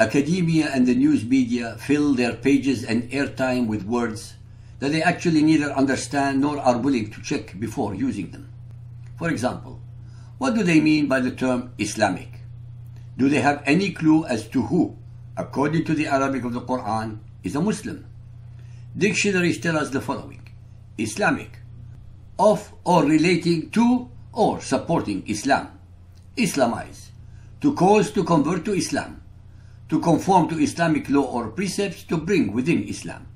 Academia and the news media fill their pages and airtime with words that they actually neither understand nor are willing to check before using them. For example, what do they mean by the term Islamic? Do they have any clue as to who, according to the Arabic of the Quran, is a Muslim? Dictionaries tell us the following: Islamic, of or relating to or supporting Islam. Islamize, to cause to convert to Islam, to conform to Islamic law or precepts, to bring within Islam.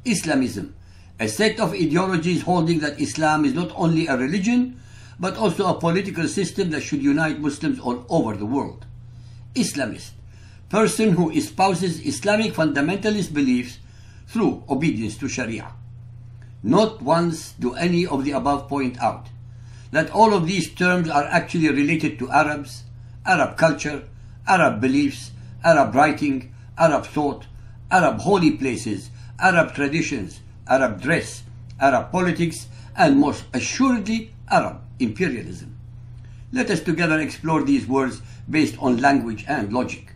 Islamism, a set of ideologies holding that Islam is not only a religion, but also a political system that should unite Muslims all over the world. Islamist, person who espouses Islamic fundamentalist beliefs through obedience to Sharia. Not once do any of the above point out that all of these terms are actually related to Arabs, Arab culture, Arab beliefs, Arab writing, Arab thought, Arab holy places, Arab traditions, Arab dress, Arab politics, and most assuredly Arab imperialism. Let us together explore these words based on language and logic.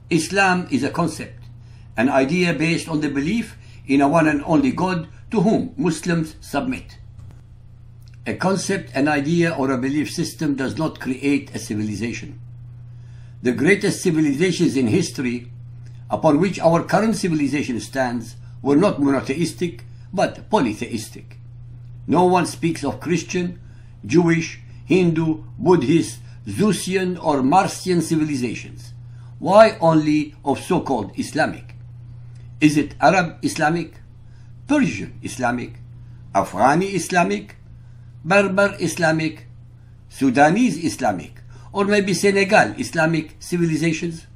Islam is a concept, an idea based on the belief in a one and only God to whom Muslims submit. A concept, an idea, or a belief system does not create a civilization. The greatest civilizations in history, upon which our current civilization stands, were not monotheistic, but polytheistic. No one speaks of Christian, Jewish, Hindu, Buddhist, Zeusian, or Marcian civilizations. Why only of so-called Islamic? Is it Arab Islamic, Persian Islamic, Afghani Islamic, Berber Islamic, Sudanese Islamic, or maybe Senegal Islamic civilizations?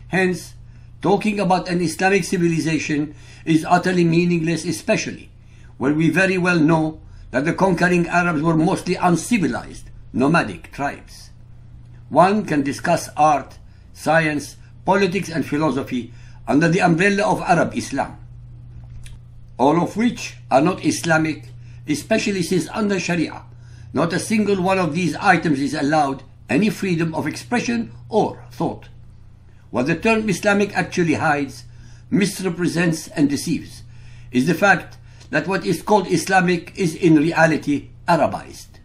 Hence, talking about an Islamic civilization is utterly meaningless, especially when we very well know that the conquering Arabs were mostly uncivilized, nomadic tribes. One can discuss art, science, politics, and philosophy under the umbrella of Arab Islam, all of which are not Islamic, especially since under Sharia, not a single one of these items is allowed any freedom of expression or thought. What the term Islamic actually hides, misrepresents, and deceives is the fact that what is called Islamic is in reality Arabized.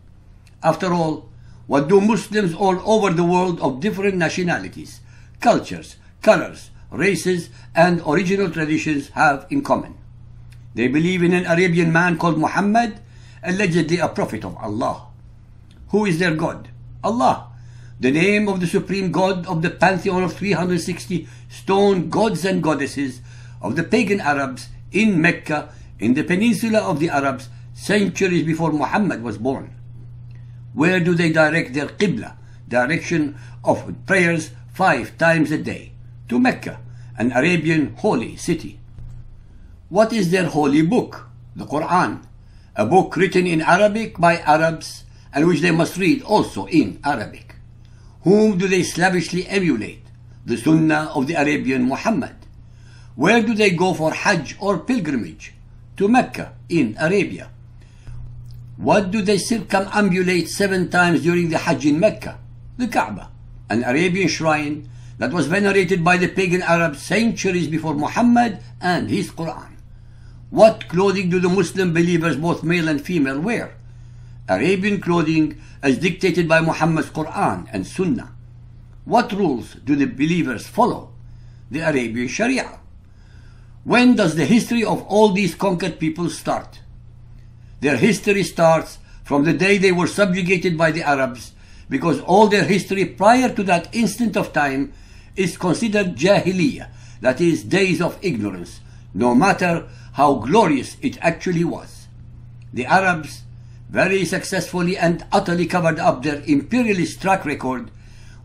After all, what do Muslims all over the world of different nationalities, cultures, colors, races, and original traditions have in common? They believe in an Arabian man called Muhammad, allegedly a prophet of Allah. Who is their God? Allah, the name of the supreme God of the pantheon of 360 stone gods and goddesses of the pagan Arabs in Mecca, in the peninsula of the Arabs, centuries before Muhammad was born. Where do they direct their Qibla, direction of prayers 5 times a day? To Mecca, an Arabian holy city. What is their holy book? The Quran, a book written in Arabic by Arabs and which they must read also in Arabic. Whom do they slavishly emulate? The Sunnah of the Arabian Muhammad. Where do they go for Hajj or pilgrimage? To Mecca in Arabia. What do they circumambulate 7 times during the Hajj in Mecca? The Kaaba, an Arabian shrine that was venerated by the pagan Arabs centuries before Muhammad and his Quran. What clothing do the Muslim believers, both male and female, wear? Arabian clothing as dictated by Muhammad's Quran and Sunnah. What rules do the believers follow? The Arabian Sharia. When does the history of all these conquered peoples start? Their history starts from the day they were subjugated by the Arabs, because all their history prior to that instant of time is considered Jahiliyyah, that is, days of ignorance, no matter how glorious it actually was. The Arabs very successfully and utterly covered up their imperialist track record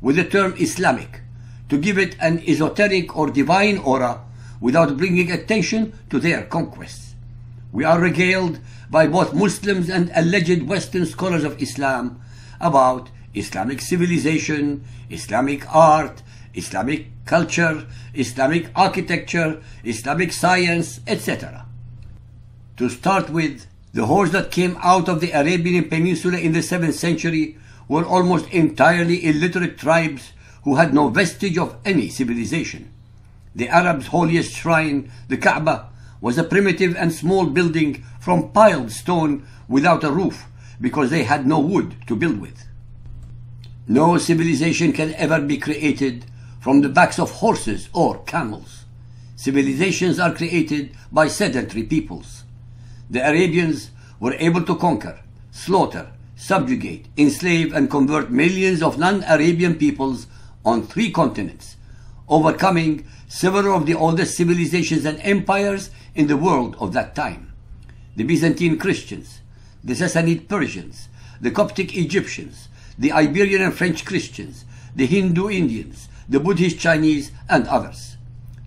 with the term Islamic, to give it an esoteric or divine aura without bringing attention to their conquests. We are regaled by both Muslims and alleged Western scholars of Islam about Islamic civilization, Islamic art, Islamic culture, Islamic architecture, Islamic science, etc. To start with, the hordes that came out of the Arabian Peninsula in the 7th century were almost entirely illiterate tribes who had no vestige of any civilization. The Arabs' holiest shrine, the Kaaba, was a primitive and small building from piled stone without a roof, because they had no wood to build with. No civilization can ever be created from the backs of horses or camels. Civilizations are created by sedentary peoples. The Arabians were able to conquer, slaughter, subjugate, enslave, and convert millions of non-Arabian peoples on 3 continents, overcoming several of the oldest civilizations and empires in the world of that time. The Byzantine Christians, the Sassanid Persians, the Coptic Egyptians, the Iberian and French Christians, the Hindu Indians, the Buddhist Chinese, and others.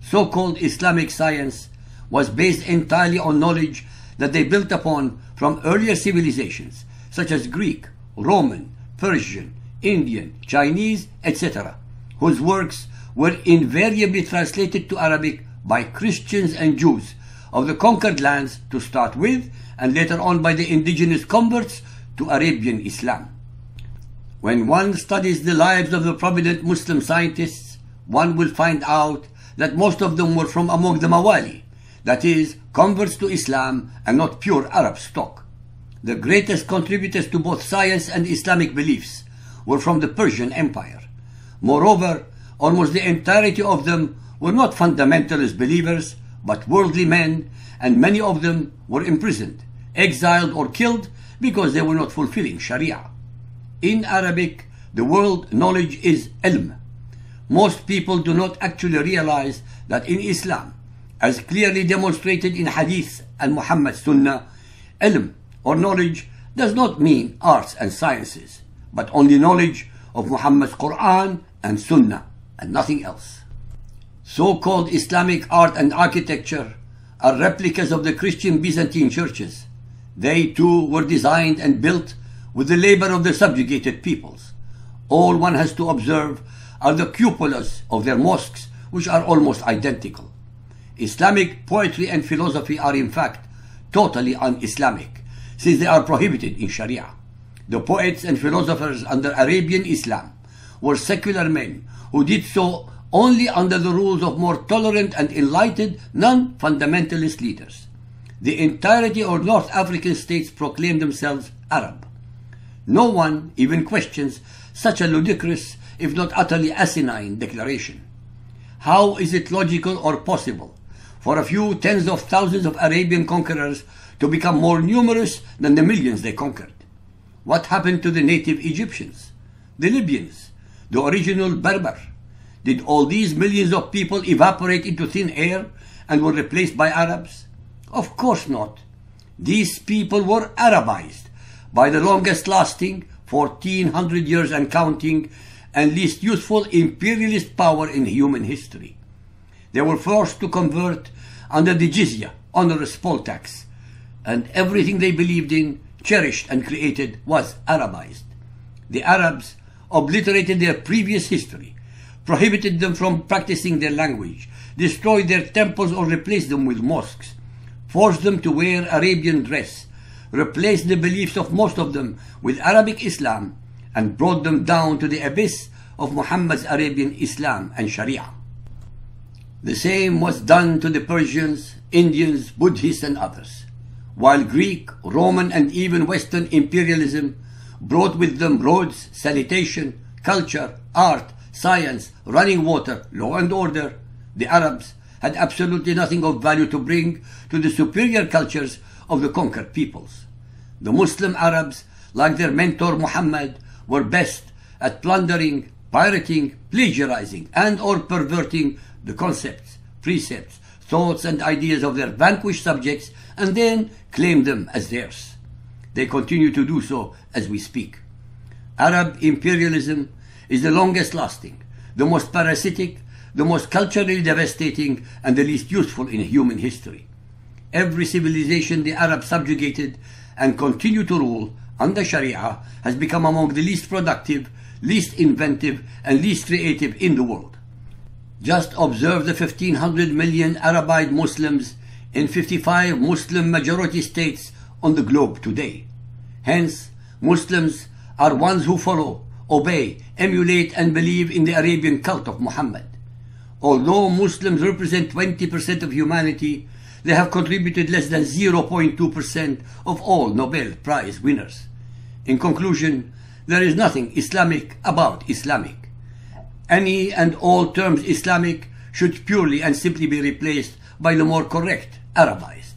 So-called Islamic science was based entirely on knowledge that they built upon from earlier civilizations such as Greek, Roman, Persian, Indian, Chinese, etc., whose works were invariably translated to Arabic by Christians and Jews of the conquered lands to start with, and later on by the indigenous converts to Arabian Islam. When one studies the lives of the prominent Muslim scientists, one will find out that most of them were from among the Mawali, that is, converts to Islam and not pure Arab stock. The greatest contributors to both science and Islamic beliefs were from the Persian Empire. Moreover, almost the entirety of them were not fundamentalist believers, but worldly men, and many of them were imprisoned, exiled, or killed because they were not fulfilling Sharia. In Arabic, the word knowledge is ilm. Most people do not actually realize that in Islam, as clearly demonstrated in Hadith and Muhammad's Sunnah, ilm or knowledge does not mean arts and sciences, but only knowledge of Muhammad's Quran and Sunnah and nothing else. So-called Islamic art and architecture are replicas of the Christian Byzantine churches. They too were designed and built with the labor of the subjugated peoples. All one has to observe are the cupolas of their mosques, which are almost identical. Islamic poetry and philosophy are in fact totally un-Islamic, since they are prohibited in Sharia. The poets and philosophers under Arabian Islam were secular men who did so only under the rules of more tolerant and enlightened non-fundamentalist leaders. The entirety of North African states proclaim themselves Arab. No one even questions such a ludicrous, if not utterly asinine, declaration. How is it logical or possible for a few tens of thousands of Arabian conquerors to become more numerous than the millions they conquered? What happened to the native Egyptians, the Libyans, the original Berber? Did all these millions of people evaporate into thin air and were replaced by Arabs? Of course not. These people were Arabized by the longest lasting, 1400 years and counting, and least useful imperialist power in human history. They were forced to convert under the jizya, onerous poll tax, and everything they believed in, cherished and created was Arabized. The Arabs obliterated their previous history, prohibited them from practicing their language, destroyed their temples or replaced them with mosques, forced them to wear Arabian dress, replaced the beliefs of most of them with Arabic Islam, and brought them down to the abyss of Muhammad's Arabian Islam and Sharia. The same was done to the Persians, Indians, Buddhists, and others. While Greek, Roman, and even Western imperialism brought with them roads, sanitation, culture, art, science, running water, law and order, the Arabs had absolutely nothing of value to bring to the superior cultures of the conquered peoples. The Muslim Arabs, like their mentor Muhammad, were best at plundering, pirating, plagiarizing, and or perverting the concepts, precepts, thoughts, and ideas of their vanquished subjects, and then claim them as theirs. They continue to do so as we speak. Arab imperialism is the longest lasting, the most parasitic, the most culturally devastating, and the least useful in human history. Every civilization the Arabs subjugated and continue to rule under Sharia has become among the least productive, least inventive, and least creative in the world. Just observe the 1500 million Arabized Muslims in 55 Muslim majority states on the globe today. Hence, Muslims are ones who follow obey, emulate, and believe in the Arabian cult of Muhammad. Although Muslims represent 20% of humanity, they have contributed less than 0.2% of all Nobel Prize winners. In conclusion, there is nothing Islamic about Islamic. Any and all terms Islamic should purely and simply be replaced by the more correct Arabized.